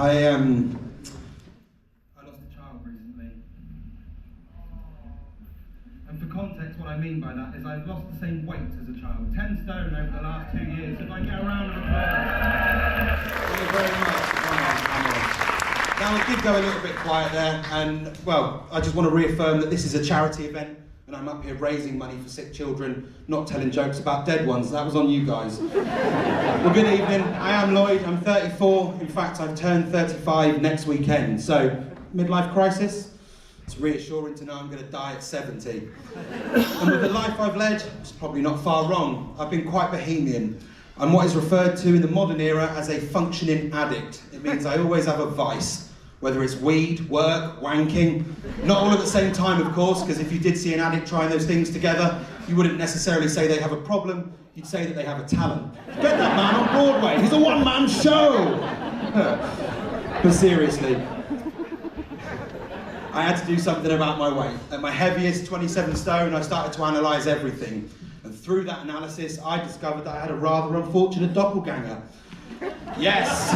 I lost a child recently. And for context, what I mean by that is I've lost the same weight as a child, 10 stone over the last 2 years. If I get a round of applause. Thank you very much. Now, I did go a little bit quiet there, and, well, I just want to reaffirm that this is a charity event, and I'm up here raising money for sick children, not telling jokes about dead ones. That was on you guys. Well, good evening. I am Lloyd. I'm 34. In fact, I've turned 35 next weekend. So, midlife crisis? It's reassuring to know I'm going to die at 70. And with the life I've led, it's probably not far wrong. I've been quite bohemian. I'm what is referred to in the modern era as a functioning addict. It means I always have a vice, whether it's weed, work, wanking. Not all at the same time, of course, because if you did see an addict trying those things together, you wouldn't necessarily say they have a problem, you'd say that they have a talent. Get that man on Broadway, he's a one-man show! But seriously, I had to do something about my weight. At my heaviest, 27 stone, I started to analyse everything. And through that analysis, I discovered that I had a rather unfortunate doppelganger. Yes,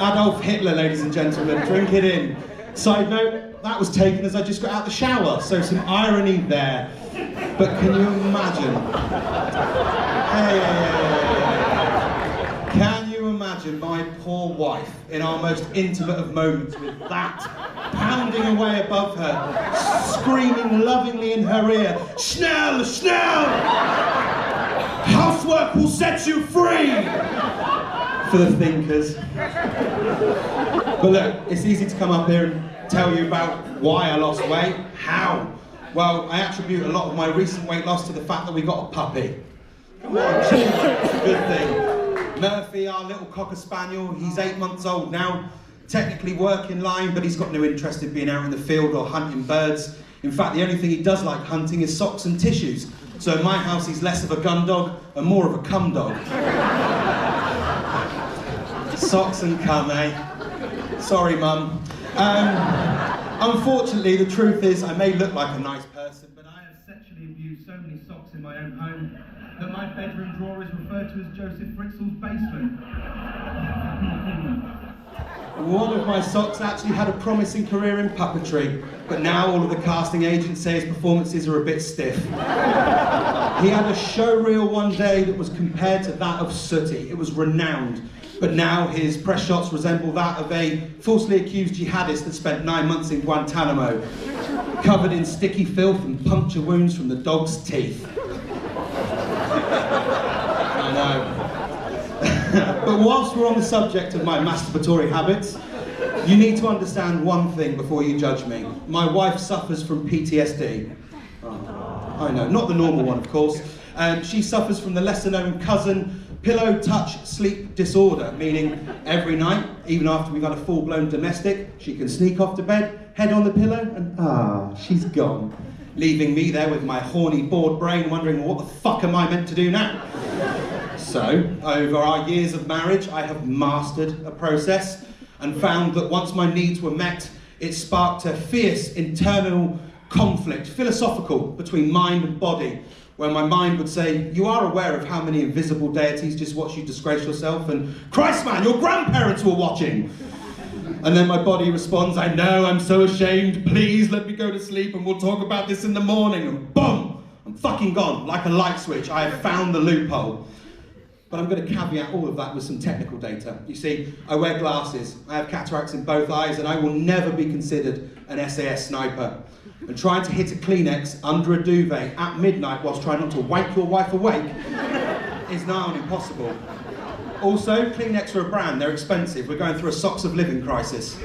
Adolf Hitler, ladies and gentlemen, drink it in. Side note, that was taken as I just got out the shower, so some irony there. But can you imagine? Can you imagine my poor wife in our most intimate of moments with that pounding away above her, screaming lovingly in her ear, "Schnell, schnell! Housework will set you free!" For the thinkers. But look, it's easy to come up here and tell you about why I lost weight. How? Well, I attribute a lot of my recent weight loss to the fact that we got a puppy. Come on, it's a good thing. Murphy, our little cocker spaniel, he's 8 months old now. Technically working line, but he's got no interest in being out in the field or hunting birds. In fact, the only thing he does like hunting is socks and tissues. So in my house, he's less of a gun dog and more of a cum dog. Socks and cum, eh? Sorry, Mum. Unfortunately, the truth is, I may look like a nice person, but I have sexually abused so many socks in my own home that my bedroom drawer is referred to as Joseph Fritzl's basement. One of my socks actually had a promising career in puppetry, but now all of the casting agents say his performances are a bit stiff. He had a show reel one day that was compared to that of Sooty. It was renowned. But now his press shots resemble that of a falsely accused jihadist that spent 9 months in Guantanamo, covered in sticky filth and puncture wounds from the dog's teeth. I know. But whilst we're on the subject of my masturbatory habits, you need to understand one thing before you judge me. My wife suffers from PTSD. Oh, I know, not the normal one, of course. She suffers from the lesser-known cousin pillow touch sleep disorder, meaning every night, even after we've had a full-blown domestic, she can sneak off to bed, head on the pillow, and she's gone. Leaving me there with my horny, bored brain wondering, what the fuck am I meant to do now? So, over our years of marriage, I have mastered a process and found that once my needs were met, it sparked a fierce internal conflict, philosophical, between mind and body, where my mind would say, you are aware of how many invisible deities just watch you disgrace yourself, and Christ man, your grandparents were watching. And then my body responds, I know, I'm so ashamed, please let me go to sleep and we'll talk about this in the morning. And boom, I'm fucking gone, like a light switch. I have found the loophole. But I'm going to caveat all of that with some technical data. You see, I wear glasses, I have cataracts in both eyes, and I will never be considered an SAS sniper. And trying to hit a Kleenex under a duvet at midnight whilst trying not to wake your wife awake is nigh on impossible. Also, Kleenex are a brand, they're expensive. We're going through a socks of living crisis.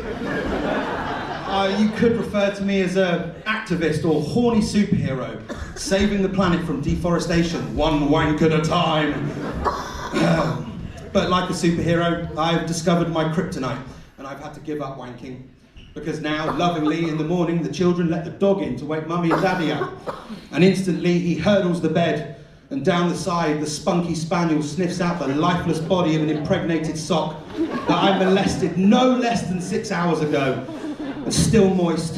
You could refer to me as an activist or horny superhero, saving the planet from deforestation, one wank at a time. But like a superhero, I've discovered my kryptonite, and I've had to give up wanking. Because now, lovingly, in the morning, the children let the dog in to wake mummy and daddy up. And instantly, he hurdles the bed, and down the side, the spunky spaniel sniffs out the lifeless body of an impregnated sock that I molested no less than 6 hours ago, and still moist.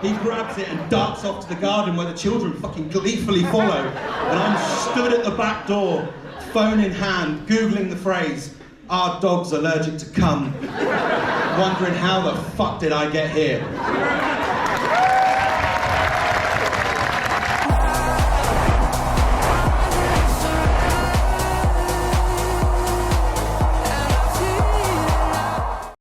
He grabs it and darts off to the garden where the children fucking gleefully follow. And I'm stood at the back door, phone in hand, Googling the phrase, Our dog's allergic to cum. Wondering how the fuck did I get here?